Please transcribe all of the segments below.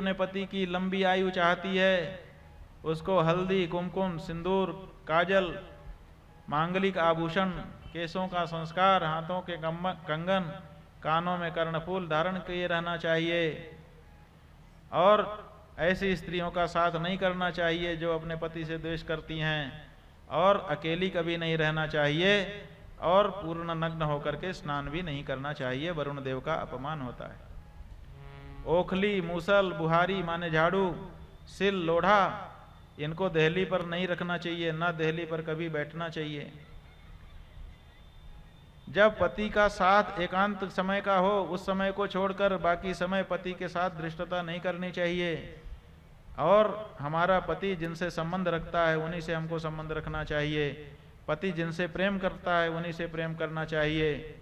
अपने पति की लंबी आयु चाहती है, उसको हल्दी, कुमकुम, सिंदूर, काजल, मांगलिक आभूषण, केशों का संस्कार, हाथों के कंगन, कानों में कर्णफूल धारण किए रहना चाहिए। और ऐसी स्त्रियों का साथ नहीं करना चाहिए जो अपने पति से द्वेष करती हैं। और अकेली कभी नहीं रहना चाहिए, और पूर्ण नग्न होकर के स्नान भी नहीं करना चाहिए, वरुण देव का अपमान होता है। ओखली, मूसल, बुहारी माने झाड़ू, सिल, लोढ़ा, इनको देहली पर नहीं रखना चाहिए, ना देहली पर कभी बैठना चाहिए। जब पति का साथ एकांत समय का हो, उस समय को छोड़कर बाकी समय पति के साथ धृष्टता नहीं करनी चाहिए। और हमारा पति जिनसे संबंध रखता है उन्हीं से हमको संबंध रखना चाहिए। पति जिनसे प्रेम करता है उन्हीं से प्रेम करना चाहिए।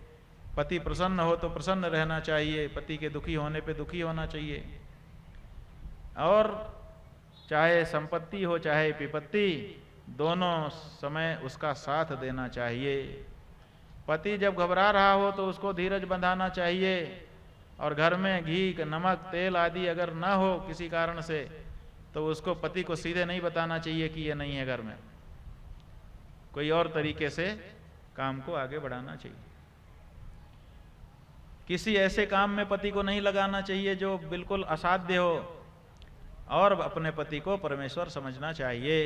पति प्रसन्न हो तो प्रसन्न रहना चाहिए, पति के दुखी होने पे दुखी होना चाहिए। और चाहे संपत्ति हो चाहे विपत्ति, दोनों समय उसका साथ देना चाहिए। पति जब घबरा रहा हो तो उसको धीरज बंधाना चाहिए। और घर में घी, नमक, तेल आदि अगर ना हो किसी कारण से, तो उसको पति को सीधे नहीं बताना चाहिए कि ये नहीं है घर में, कोई और तरीके से काम को आगे बढ़ाना चाहिए। किसी ऐसे काम में पति को नहीं लगाना चाहिए जो बिल्कुल असाध्य हो। और अपने पति को परमेश्वर समझना चाहिए।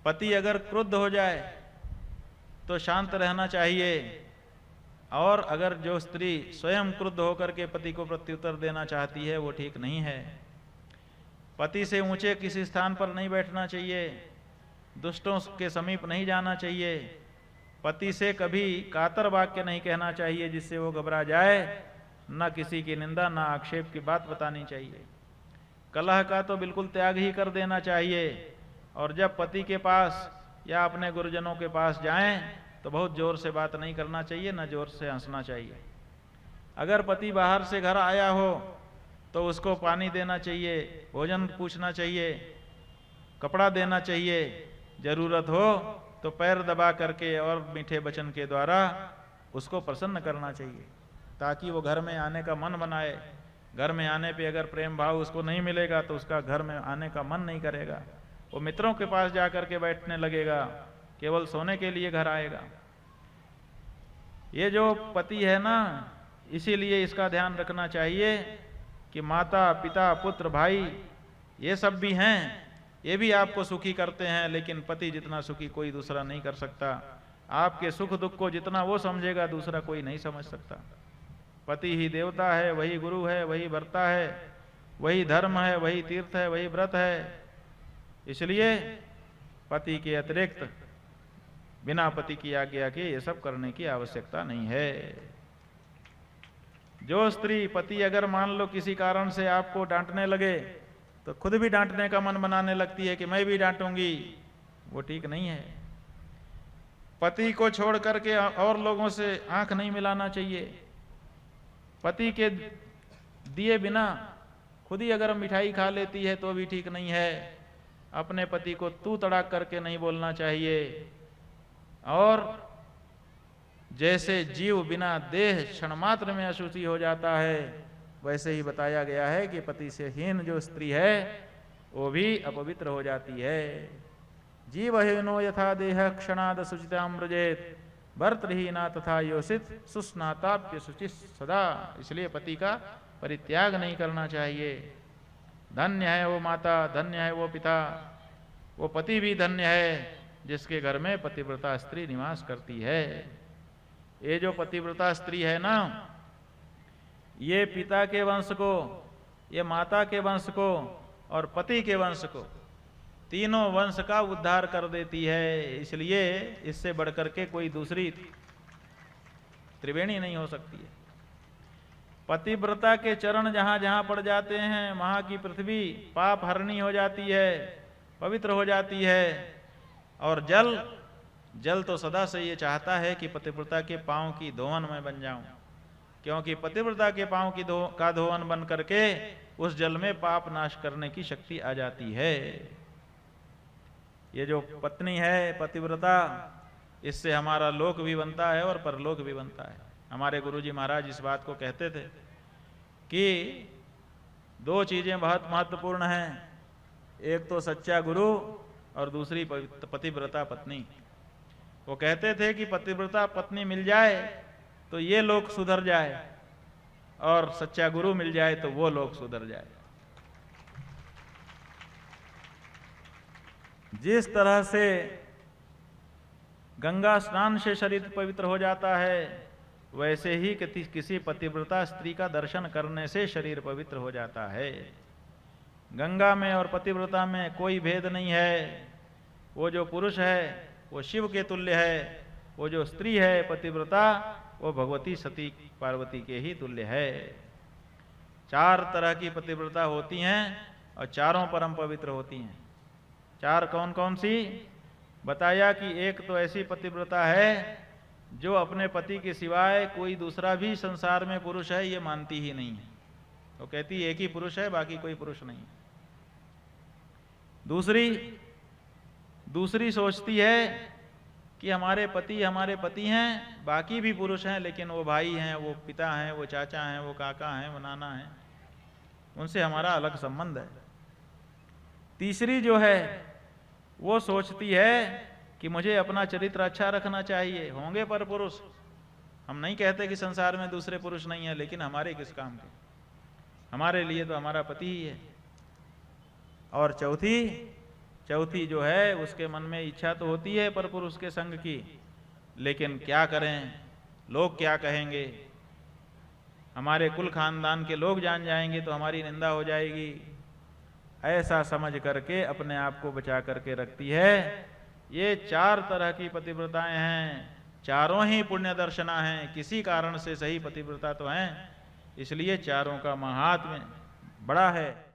पति अगर क्रुद्ध हो जाए तो शांत रहना चाहिए। और अगर जो स्त्री स्वयं क्रुद्ध होकर के पति को प्रत्युत्तर देना चाहती है वो ठीक नहीं है। पति से ऊंचे किसी स्थान पर नहीं बैठना चाहिए, दुष्टों के समीप नहीं जाना चाहिए। पति से कभी कातर वाक्य नहीं कहना चाहिए जिससे वो घबरा जाए, न किसी की निंदा न आक्षेप की बात बतानी चाहिए। कलह का तो बिल्कुल त्याग ही कर देना चाहिए। और जब पति के पास या अपने गुरुजनों के पास जाएं तो बहुत जोर से बात नहीं करना चाहिए, न जोर से हंसना चाहिए। अगर पति बाहर से घर आया हो तो उसको पानी देना चाहिए, भोजन पूछना चाहिए, कपड़ा देना चाहिए। जरूरत हो तो पैर दबा करके और मीठे वचन के द्वारा उसको प्रसन्न करना चाहिए, ताकि वो घर में आने का मन बनाए। घर में आने पे अगर प्रेम भाव उसको नहीं मिलेगा तो उसका घर में आने का मन नहीं करेगा, वो मित्रों के पास जाकर के बैठने लगेगा, केवल सोने के लिए घर आएगा। ये जो पति है ना, इसीलिए इसका ध्यान रखना चाहिए कि माता, पिता, पुत्र, भाई ये सब भी हैं, ये भी आपको सुखी करते हैं, लेकिन पति जितना सुखी कोई दूसरा नहीं कर सकता। आपके सुख दुख को जितना वो समझेगा दूसरा कोई नहीं समझ सकता। पति ही देवता है, वही गुरु है, वही भर्ता है, वही धर्म है, वही तीर्थ है, वही व्रत है। इसलिए पति के अतिरिक्त बिना पति की आज्ञा के ये सब करने की आवश्यकता नहीं है। जो स्त्री, पति अगर मान लो किसी कारण से आपको डांटने लगे तो खुद भी डांटने का मन बनाने लगती है कि मैं भी डांटूंगी, वो ठीक नहीं है। पति को छोड़ करके और लोगों से आंख नहीं मिलाना चाहिए। पति के दिए बिना खुद ही अगर मिठाई खा लेती है तो भी ठीक नहीं है। अपने पति को तू तड़ाक करके नहीं बोलना चाहिए। और जैसे जीव बिना देह क्षण मात्र में अशुचि हो जाता है, वैसे ही बताया गया है कि पति से हीन जो स्त्री है वो भी अपवित्र हो जाती है। जीव हीनो यथा देह क्षणाद शुचिताम व्रजेत भर्तृहीना तथा योषित सुस्नाताप्य शुचि सदा। इसलिए पति का परित्याग नहीं करना चाहिए। धन्य है वो माता, धन्य है वो पिता, वो पति भी धन्य है जिसके घर में पतिव्रता स्त्री निवास करती है। ये जो पतिव्रता स्त्री है ना, ये पिता के वंश को, ये माता के वंश को और पति के वंश को, तीनों वंश का उद्धार कर देती है। इसलिए इससे बढ़कर के कोई दूसरी त्रिवेणी नहीं हो सकती है। पतिव्रता के चरण जहां जहां पड़ जाते हैं वहां की पृथ्वी पाप हरणी हो जाती है, पवित्र हो जाती है। और जल तो सदा से ये चाहता है कि पतिव्रता के पांव की धोवन में बन जाऊं, क्योंकि पतिव्रता के पांव की का धोवन बन करके उस जल में पाप नाश करने की शक्ति आ जाती है। ये जो पत्नी है पतिव्रता, इससे हमारा लोक भी बनता है और परलोक भी बनता है। हमारे गुरुजी महाराज इस बात को कहते थे कि दो चीजें बहुत महत्वपूर्ण हैं, एक तो सच्चा गुरु और दूसरी पतिव्रता पत्नी। वो कहते थे कि पतिव्रता पत्नी मिल जाए तो ये लोग सुधर जाए और सच्चा गुरु मिल जाए तो वो लोग सुधर जाए। जिस तरह से गंगा स्नान से शरीर पवित्र हो जाता है, वैसे ही किसी पतिव्रता स्त्री का दर्शन करने से शरीर पवित्र हो जाता है। गंगा में और पतिव्रता में कोई भेद नहीं है। वो जो पुरुष है वो शिव के तुल्य है, वो जो स्त्री है पतिव्रता वो भगवती सती पार्वती के ही तुल्य है। चार तरह की पतिव्रता होती हैं और चारों परम पवित्र होती हैं। चार कौन कौन सी? बताया कि एक तो ऐसी पतिव्रता है जो अपने पति के सिवाय कोई दूसरा भी संसार में पुरुष है ये मानती ही नहीं है। वो कहती एक ही पुरुष है, बाकी कोई पुरुष नहीं। दूसरी सोचती है कि हमारे पति हैं, बाकी भी पुरुष हैं, लेकिन वो भाई हैं, वो पिता हैं, वो चाचा हैं, वो काका हैं, वो नाना हैं, उनसे हमारा अलग संबंध है। तीसरी जो है वो सोचती है कि मुझे अपना चरित्र अच्छा रखना चाहिए। होंगे पर पुरुष, हम नहीं कहते कि संसार में दूसरे पुरुष नहीं है, लेकिन हमारे किस काम के? हमारे लिए तो हमारा पति ही है। और चौथी जो है उसके मन में इच्छा तो होती है पर पुरुष के संग की, लेकिन क्या करें, लोग क्या कहेंगे, हमारे कुल खानदान के लोग जान जाएंगे तो हमारी निंदा हो जाएगी। ऐसा समझ करके अपने आप को बचा करके रखती है। ये चार तरह की पतिव्रताएं हैं, चारों ही पुण्य दर्शना हैं, किसी कारण से सही पतिव्रता तो हैं, इसलिए चारों का महात्म्य बड़ा है।